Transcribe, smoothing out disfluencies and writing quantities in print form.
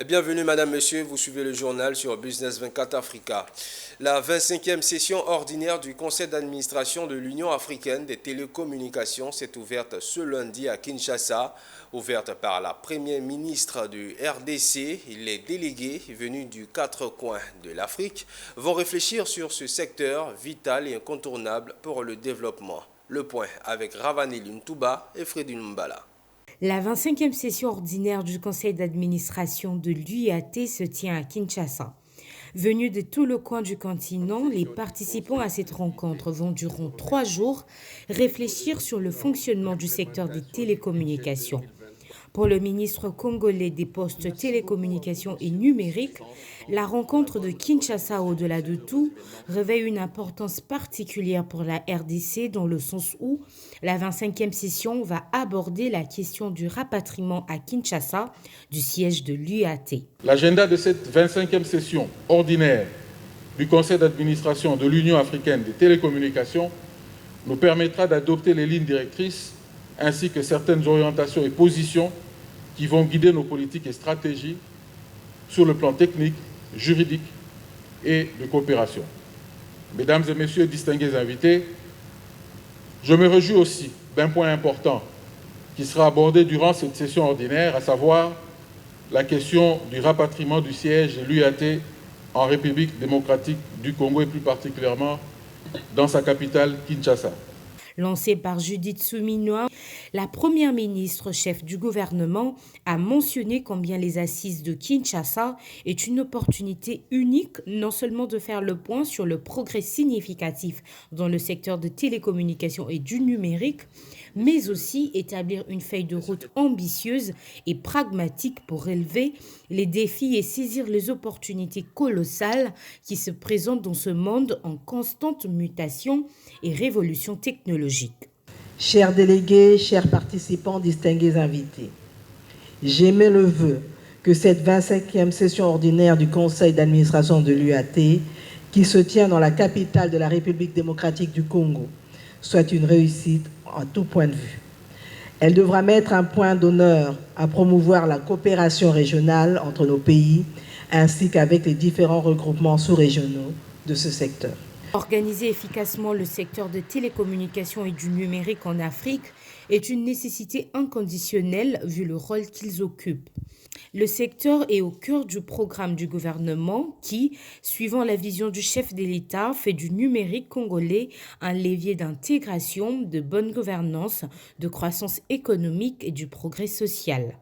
Bienvenue Madame, Monsieur, vous suivez le journal sur Business 24 Africa. La 25e session ordinaire du Conseil d'administration de l'Union africaine des télécommunications s'est ouverte ce lundi à Kinshasa, ouverte par la Première ministre du RDC. Les délégués venus du quatre coins de l'Afrique vont réfléchir sur ce secteur vital et incontournable pour le développement. Le point avec Ravaneli Ntouba et Freddy Mbala. La 25e session ordinaire du conseil d'administration de l'UIAT se tient à Kinshasa. Venus de tout le coin du continent, les participants à cette rencontre vont durant 3 jours réfléchir sur le fonctionnement du secteur des télécommunications. Pour le ministre congolais des Postes, télécommunications et numériques, la rencontre de Kinshasa au-delà de tout revêt une importance particulière pour la RDC dans le sens où la 25e session va aborder la question du rapatriement à Kinshasa du siège de l'UAT. L'agenda de cette 25e session ordinaire du Conseil d'administration de l'Union africaine des télécommunications nous permettra d'adopter les lignes directrices ainsi que certaines orientations et positions qui vont guider nos politiques et stratégies sur le plan technique, juridique et de coopération. Mesdames et messieurs distingués invités, je me réjouis aussi d'un point important qui sera abordé durant cette session ordinaire, à savoir la question du rapatriement du siège de l'UAT en République démocratique du Congo et plus particulièrement dans sa capitale Kinshasa. Lancée par Judith Suminwa, la première ministre chef du gouvernement a mentionné combien les assises de Kinshasa est une opportunité unique non seulement de faire le point sur le progrès significatif dans le secteur de télécommunications et du numérique, mais aussi établir une feuille de route ambitieuse et pragmatique pour relever les défis et saisir les opportunités colossales qui se présentent dans ce monde en constante mutation et révolution technologique. Chers délégués, chers participants, distingués invités, j'émets le vœu que cette 25e session ordinaire du Conseil d'administration de l'UAT, qui se tient dans la capitale de la République démocratique du Congo, soit une réussite à tout point de vue. Elle devra mettre un point d'honneur à promouvoir la coopération régionale entre nos pays, ainsi qu'avec les différents regroupements sous-régionaux de ce secteur. Organiser efficacement le secteur de télécommunications et du numérique en Afrique est une nécessité inconditionnelle vu le rôle qu'ils occupent. Le secteur est au cœur du programme du gouvernement qui, suivant la vision du chef de l'État, fait du numérique congolais un levier d'intégration, de bonne gouvernance, de croissance économique et du progrès social.